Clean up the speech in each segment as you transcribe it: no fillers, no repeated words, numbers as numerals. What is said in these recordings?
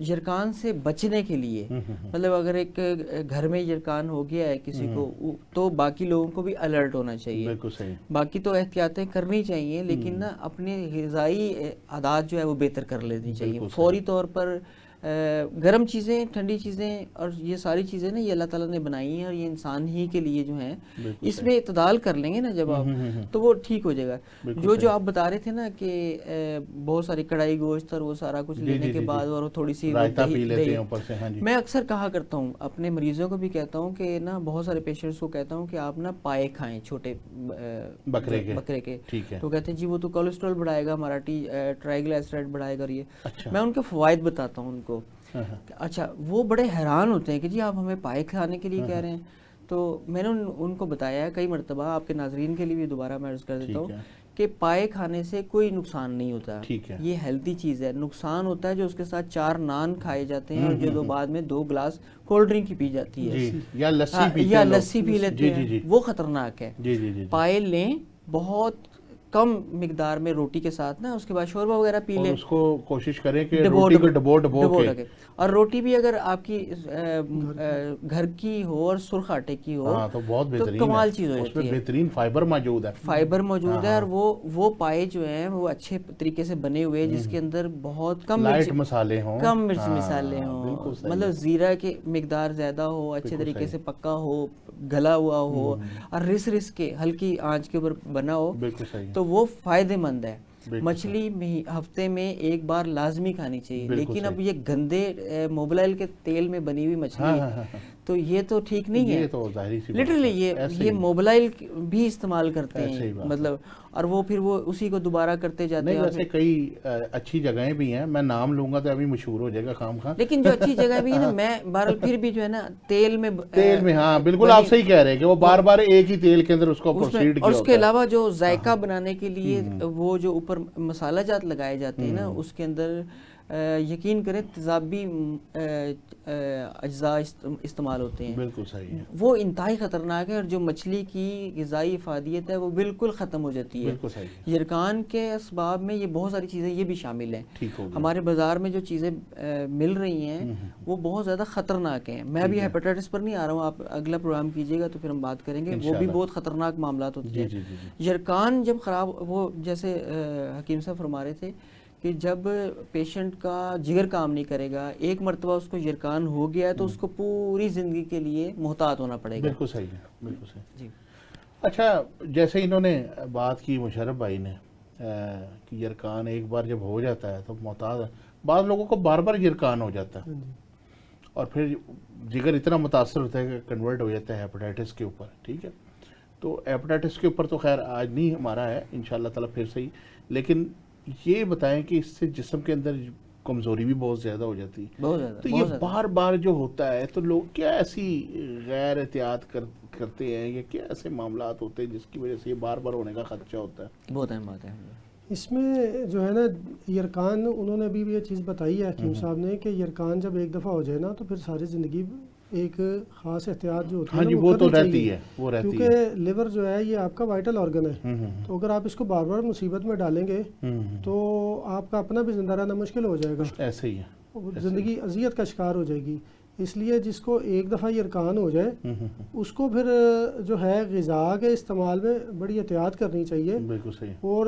یرکان سے بچنے کے لیے مطلب اگر ایک گھر میں یرکان ہو گیا ہے کسی کو تو باقی لوگوں کو بھی الرٹ ہونا چاہیے. بالکل صحیح. باقی تو احتیاطیں کرنی چاہیے لیکن نا اپنے غذائی عادات جو ہے وہ بہتر کر لینی چاہیے. فوری طور پر گرم چیزیں، ٹھنڈی چیزیں اور یہ ساری چیزیں نا یہ اللہ تعالیٰ نے بنائی ہیں اور یہ انسان ہی کے لیے جو ہیں. اس میں اعتدال کر لیں گے نا جب آپ تو وہ ٹھیک ہو جائے گا. جو آپ بتا رہے تھے نا کہ بہت ساری کڑھائی گوشت اور وہ سارا کچھ لینے کے بعد اور تھوڑی سی دہی، میں اکثر کہا کرتا ہوں اپنے مریضوں کو بھی کہتا ہوں کہ نا بہت سارے پیشنٹس کو کہتا ہوں کہ آپ نا پائے کھائیں چھوٹے بکرے کے. تو کہتے ہیں جی وہ تو کولیسٹرول بڑھائے گا ہمارا ٹرائیگلائسرائڈ بڑھائے گا. یہ میں ان کے فوائد بتاتا ہوں ان کو. اچھا وہ بڑے حیران ہوتے ہیں کہ جی آپ ہمیں پائے کھانے کے لیے کہہ رہے ہیں. تو میں نے ان کو بتایا ہے کئی مرتبہ، آپ کے ناظرین کے لیے بھی دوبارہ میں عرض کر دیتا ہوں کہ پائے کھانے سے کوئی نقصان نہیں ہوتا. یہ ہیلتھی چیز ہے. نقصان ہوتا ہے جو اس کے ساتھ 4 نان کھائے جاتے ہیں اور جو بعد میں 2 گلاس کولڈ ڈرنک کی پی جاتی ہے یا لسی پی لیتے ہیں، وہ خطرناک ہے. پائے لیں بہت کم مقدار میں روٹی کے ساتھ نا، اس کے بعد شوربہ وغیرہ پی لیں. اس کو کوشش کریں کہ روٹی کو ڈبو کے، اور روٹی بھی اگر آپ کی گھر کی ہو اور سرخ آٹے کی ہو تو بہت بہترین، کمال چیز ہو جاتی ہے. اس میں بہترین فائبر موجود ہے اور وہ پائے جو ہیں وہ اچھے طریقے سے بنے ہوئے جس کے اندر بہت کم مسالے ہوں، کم مرچ مسالے ہوں، مطلب زیرہ کی مقدار زیادہ ہو، اچھے طریقے سے پکا ہو، گلا ہوا ہو اور رس کے ہلکی آنچ کے اوپر بنا ہو، تو وہ فائدے مند ہے. مچھلی ہفتے میں 1 بار لازمی کھانی چاہیے. لیکن اب یہ گندے موبلائل کے تیل میں بنی ہوئی مچھلی ہے تو یہ تو ٹھیک نہیں ہے. لٹرلی یہ موبلائل بھی استعمال کرتے ہیں مطلب، اور وہ پھر وہ اسی کو دوبارہ کرتے جاتے ہیں. ویسے کئی اچھی جگہیں بھی ہیں، میں نام لوں گا تو ابھی مشہور ہو جائے گا خام خواہ، لیکن جو اچھی جگہ بھی ہے نا، میں بہرحال پھر بھی جو ہے نا تیل میں ہاں بالکل آپ صحیح کہہ رہے ہیں کہ وہ بار بار ایک ہی تیل کے اندر اس کو پروسیڈ کیا. اور اس کے علاوہ جو ذائقہ بنانے کے لیے وہ جو اوپر مسالہ جات لگائے جاتے ہیں نا، اس کے اندر یقین کریں تیزابی اجزاء استعمال ہوتے ہیں. بالکل صحیح ہے. وہ انتہائی خطرناک ہے اور جو مچھلی کی غذائی افادیت ہے وہ بالکل ختم ہو جاتی ہے. بالکل صحیح. یرکان کے اسباب میں یہ بہت ساری چیزیں یہ بھی شامل ہیں. ہمارے بازار میں جو چیزیں مل رہی ہیں وہ بہت زیادہ خطرناک ہیں. میں ابھی ہیپاٹائٹس پر نہیں آ رہا ہوں، آپ اگلا پروگرام کیجیے گا تو پھر ہم بات کریں گے. وہ بھی بہت خطرناک معاملات ہوتے ہیں. یرکان جب خراب، وہ جیسے حکیم صاحب فرما رہے تھے کہ جب پیشنٹ کا جگر کام نہیں کرے گا، ایک مرتبہ اس کو یرکان ہو گیا ہے تو اس کو پوری زندگی کے لیے محتاط ہونا پڑے گا. بالکل صحیح ہے، بالکل صحیح. جی اچھا، جیسے انہوں نے بات کی مشرف بھائی نے کہ یرکان ایک بار جب ہو جاتا ہے تو محتاط، بعض لوگوں کو بار بار یرکان ہو جاتا ہے اور پھر جگر اتنا متاثر ہوتا ہے کہ کنورٹ ہو جاتا ہے ہیپاٹائٹس کے اوپر. ٹھیک ہے، تو ہیپاٹائٹس کے اوپر تو خیر آج نہیں ہمارا ہے انشاءاللہ تعالیٰ پھر صحیح، لیکن یہ بتائیں کہ اس سے جسم کے اندر کمزوری بھی بہت زیادہ ہو جاتی ہے. تو یہ بار بار جو ہوتا ہے تو لوگ کیا ایسی غیر احتیاط کرتے ہیں یا کیا ایسے معاملات ہوتے ہیں جس کی وجہ سے یہ بار بار ہونے کا خدشہ ہوتا ہے؟ بہت اہم بات ہے اس میں جو ہے نا. یرکان انہوں نے ابھی بھی یہ چیز بتائی ہے حکیم صاحب نے کہ یرکان جب ایک دفعہ ہو جائے نا تو پھر ساری زندگی ایک خاص احتیاط جو ہوتی ہے وہ تو رہتی ہے، کیونکہ لیور جو ہے یہ آپ کا وائٹل آرگن ہے. تو اگر آپ اس کو بار بار مصیبت میں ڈالیں گے تو آپ کا اپنا بھی زندہ رہنا مشکل ہو جائے گا. ایسے ہی ہے، زندگی اذیت کا شکار ہو جائے گی. اس لیے جس کو ایک دفعہ یرکان ہو جائے اس کو پھر جو ہے غذا کے استعمال میں بڑی احتیاط کرنی چاہیے. بالکل صحیح. اور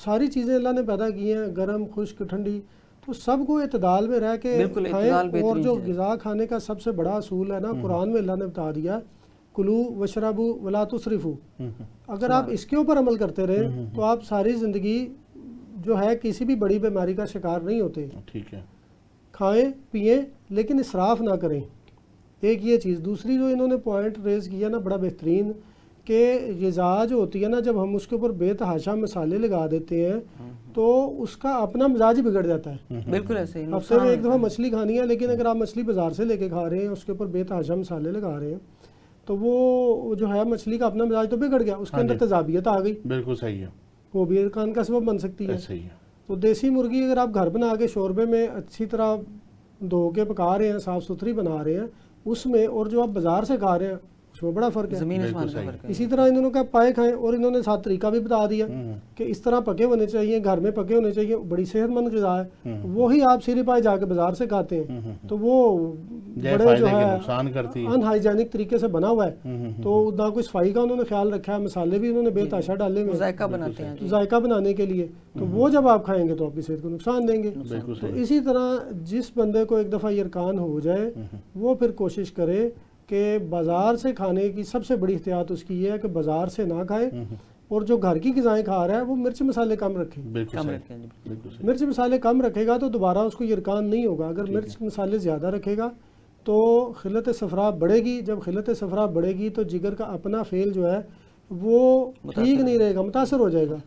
ساری چیزیں اللہ نے پیدا کی ہیں، گرم خشک ٹھنڈی، تو سب کو اعتدال میں رہ کے کھائیں. اور جو غذا کھانے کا سب سے بڑا اصول ہے نا، قرآن میں اللہ نے بتا دیا کلو وشربو ولا تسرفو. اگر آپ اس کے اوپر عمل کرتے رہے تو آپ ساری زندگی جو ہے کسی بھی بڑی بیماری کا شکار نہیں ہوتے. ٹھیک ہے، کھائیں پئیں لیکن اسراف نہ کریں. ایک یہ چیز. دوسری جو انہوں نے پوائنٹ ریز کیا نا بڑا بہترین، کہ غذا جو ہوتی ہے نا جب ہم اس کے اوپر بے تحاشا مسالے لگا دیتے ہیں تو اس کا اپنا مزاج ہی بگڑ جاتا ہے. بالکل ایسے ہی. ہفتے میں ایک دفعہ مچھلی کھانی ہے لیکن اگر آپ مچھلی بازار سے لے کے کھا رہے ہیں، اس کے اوپر بے تحاشا مسالے لگا رہے ہیں، تو وہ جو ہے مچھلی کا اپنا مزاج تو بگڑ گیا، اس کے اندر تیزابیت آ گئی. بالکل صحیح ہے. وہ بھی یرکان کا سبب بن سکتی ہے. صحیح ہے. تو دیسی مرغی اگر آپ گھر بنا کے شوربے میں اچھی طرح دھو کے پکا رہے ہیں، صاف ستھری بنا رہے ہیں اس میں، اور جو آپ بازار سے کھا رہے ہیں اس اس میں بڑا فرق ہے، زمین آسمان کا فرق ہے۔ اسی طرح انہوں نے کہا پائے کھائیں، اور انہوں نے ساتھ طریقہ بھی بتا دیا کہ اس طرح پکے ہونے چاہیے، گھر میں پکے ہونے چاہیے، بڑی صحت مند غذا ہے۔ وہی آپ سیری پائے جا کے بازار سے کھاتے ہیں تو وہ بڑے جو ہے ان ہائیجینک طریقے سے بنا ہوا ہے، تو نہ کوئی صفائی کا انہوں نے خیال رکھا ہے، مسالے بھی انہوں نے بے تحاشا ڈالے ہوئے ذائقہ بناتے ہیں، ذائقہ بنانے کے لیے، تو وہ جب آپ کھائیں گے تو آپ کی صحت کو نقصان دیں گے۔ تو اسی طرح جس بندے کو ایک دفعہ یرکان ہو جائے وہ پھر کوشش کرے کہ بازار سے کھانے کی سب سے بڑی احتیاط اس کی یہ ہے کہ بازار سے نہ کھائے، اور جو گھر کی غذائیں کھا رہا ہے وہ مرچ مسالے کم رکھے۔ مرچ مسالے کم رکھے گا تو دوبارہ اس کو یرکان نہیں ہوگا۔ اگر مرچ مسالے زیادہ رکھے گا تو خلت صفرا بڑھے گی، جب خلت صفرا بڑھے گی تو جگر کا اپنا فعل جو ہے وہ ٹھیک نہیں رہے گا، متاثر ہو جائے گا۔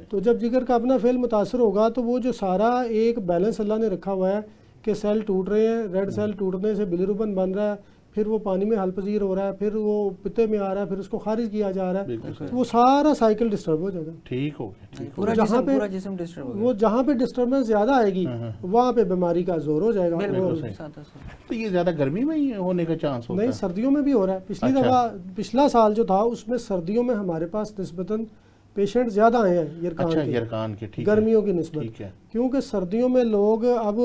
تو جب جگر کا اپنا فعل متاثر ہوگا تو وہ جو سارا ایک بیلنس اللہ نے رکھا ہوا ہے کہ سیل ٹوٹ رہے ہیں، ریڈ سیل ٹوٹنے سے بلیروبن بن رہا ہے، پھر وہ پانی میں حل پذیر ہو رہا ہے، پھر وہ پتے میں آ رہا ہے، پھر اس کو خارج کیا جا رہا ہے، وہ سارا سائیکل ڈسٹرب ہو جائے گا، ٹھیک ہو گیا، پورا جسم ڈسٹرب ہو گیا۔ وہ جہاں پہ ڈسٹربنس زیادہ آئے گی وہاں پہ بیماری کا زور ہو جائے گا۔ تو یہ زیادہ گرمی میں ہی ہونے کا چانس ہوتا ہے؟ نہیں، سردیوں میں بھی ہو رہا ہے۔ پچھلی دفعہ پچھلا سال جو تھا اس میں سردیوں میں ہمارے پاس نسبتاً پیشنٹ زیادہ آئے ہیں یرکان کے گرمیوں کی نسبت، کیونکہ سردیوں میں لوگ اب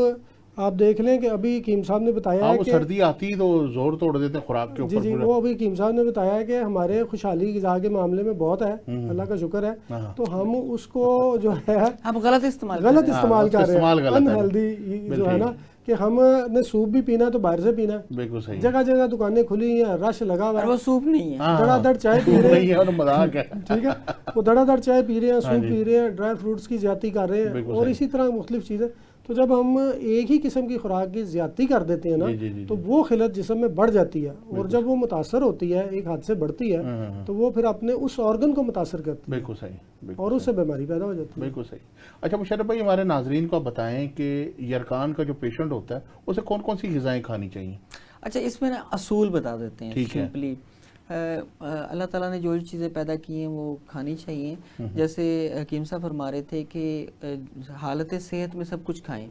آپ دیکھ لیں کہ ابھی حکیم صاحب نے بتایا ہے کہ سردی آتی تو زور توڑ دیتے ہیں خوراک کے اوپر۔ جی وہ ابھی حکیم صاحب نے بتایا ہے کہ ہمارے خوشحالی غذا کے معاملے میں بہت ہے، اللہ کا شکر ہے، تو ہم اس کو جو ہے ہم غلط استعمال کر رہے ہیں، انہیلدی جو ہے نا، کہ ہم نے سوپ بھی پینا تو باہر سے پینا ہے۔ بالکل صحیح، جگہ جگہ دکانیں کھلی ہیں، رش لگا ہوا ہے، وہ سوپ نہیں ہے، دڑا دڑ چائے پی رہے ہیں، ٹھیک ہے، وہ دڑا دڑ چائے پی رہے ہیں، سوپ پی رہے ہیں، ڈرائی فروٹس کی زیادتی کر رہے ہیں، اور اسی طرح مختلف چیزیں۔ تو جب ہم ایک ہی قسم کی خوراک کی زیادتی کر دیتے ہیں نا تو وہ خلت جسم میں بڑھ جاتی ہے، اور جب وہ متاثر ہوتی ہے، ایک حد سے بڑھتی ہے، تو وہ پھر اپنے اس آرگن کو متاثر کرتی ہے، بالکل صحیح، اور اس سے بیماری پیدا ہو جاتی ہے۔ بالکل صحیح۔ اچھا مشرف بھائی، ہمارے ناظرین کو بتائیں کہ یرکان کا جو پیشنٹ ہوتا ہے اسے کون کون سی غذائیں کھانی چاہیے؟ اچھا، اس میں نا اصول بتا دیتے ہیں سمپلی۔ اللہ تعالیٰ نے جو چیزیں پیدا کی ہیں وہ کھانی چاہیے، جیسے حکیم صاحب فرما رہے تھے کہ حالت صحت میں سب کچھ کھائیں۔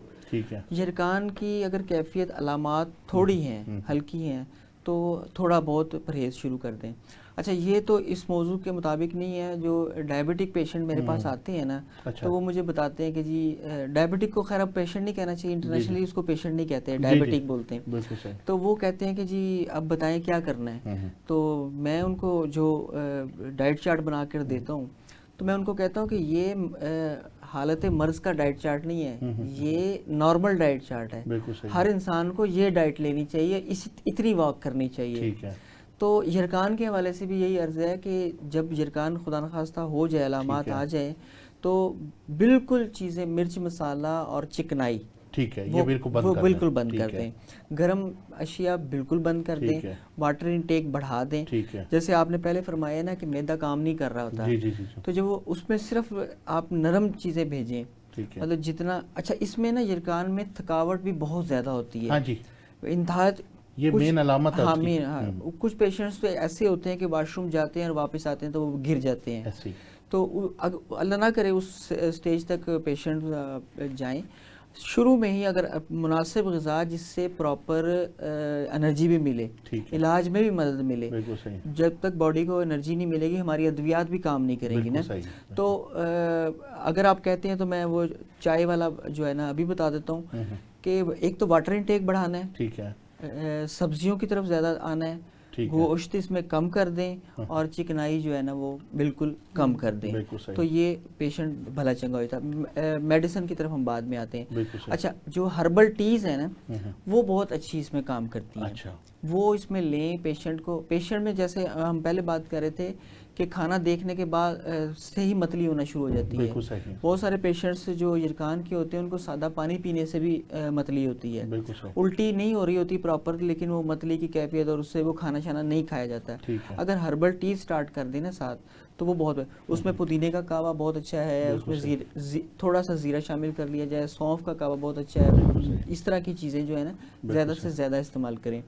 یرکان کی اگر کیفیت علامات تھوڑی ہیں، ہلکی ہیں، تو تھوڑا بہت پرہیز شروع کر دیں۔ اچھا، یہ تو اس موضوع کے مطابق نہیں ہے۔ جو ڈائبٹک پیشنٹ میرے پاس آتے ہیں نا، تو وہ مجھے بتاتے ہیں کہ جی ڈائبٹک کو، خیر اب پیشنٹ نہیں کہنا چاہیے، انٹرنیشنلی اس کو پیشنٹ نہیں کہتے ہیں، ڈائبٹک بولتے ہیں، تو وہ کہتے ہیں کہ جی اب بتائیں کیا کرنا ہے۔ تو میں ان کو جو ڈائٹ چارٹ بنا کر دیتا ہوں تو میں ان کو کہتا ہوں کہ یہ حالت مرض کا ڈائٹ چارٹ نہیں ہے، یہ نارمل ڈائٹ چارٹ ہے، ہر انسان کو یہ ڈائٹ لینی چاہیے، اتنی واک کرنی چاہیے۔ تو یرکان کے حوالے سے بھی یہی عرض ہے کہ جب یرکان خدا نخواستہ ہو جائے، علامات آ جائے، تو بالکل چیزیں مرچ مسالہ اور چکنائی یہ بالکل بند کر دیں، گرم اشیاء بالکل بند کر دیں، واٹر انٹیک بڑھا دیں۔ جیسے آپ نے پہلے فرمایا نا کہ میدا کام نہیں کر رہا ہوتا، تو جب وہ اس میں صرف آپ نرم چیزیں بھیجیں، مطلب جتنا اچھا۔ اس میں نا یرکان میں تھکاوٹ بھی بہت زیادہ ہوتی ہے، انتہائی، یہ مین علامت ہے۔ ہاں، کچھ پیشنٹس تو ایسے ہوتے ہیں کہ واش روم جاتے ہیں اور واپس آتے ہیں تو وہ گر جاتے ہیں، تو اللہ نہ کرے اس سٹیج تک پیشنٹ جائیں۔ شروع میں ہی اگر مناسب غذا جس سے پراپر انرجی بھی ملے، علاج میں بھی مدد ملے، جب تک باڈی کو انرجی نہیں ملے گی ہماری ادویات بھی کام نہیں کریں گی نا۔ تو اگر آپ کہتے ہیں تو میں وہ چائے والا جو ہے نا ابھی بتا دیتا ہوں کہ ایک تو واٹر انٹیک بڑھانا ہے، سبزیوں کی طرف زیادہ آنا ہے، گوشت اس میں کم کر دیں، اور چکنائی جو ہے نا وہ بالکل کم کر دیں، تو یہ پیشنٹ بھلا چنگا ہوتا ہے۔ میڈیسن کی طرف ہم بعد میں آتے ہیں۔ اچھا، جو ہربل ٹیز ہیں نا وہ بہت اچھی اس میں کام کرتی ہیں، وہ اس میں لیں پیشنٹ کو۔ پیشنٹ میں جیسے ہم پہلے بات کر رہے تھے کہ کھانا دیکھنے کے بعد سے ہی متلی ہونا شروع ہو جاتی ہے، بہت سارے پیشنٹس جو یرکان کے ہوتے ہیں ان کو سادہ پانی پینے سے بھی متلی ہوتی ہے، الٹی نہیں ہو رہی ہوتی پراپر، لیکن وہ متلی کی کیفیت اور اس سے وہ کھانا شانا نہیں کھایا جاتا ہے۔ اگر ہربل ٹی سٹارٹ کر دیں نا ساتھ تو وہ بہت، اس میں پودینے کا کعوہ بہت اچھا ہے، اس میں تھوڑا سا زیرہ شامل کر لیا جائے، سونف کا کعوہ بہت اچھا ہے، اس طرح کی چیزیں جو ہے نا زیادہ سے زیادہ استعمال کریں۔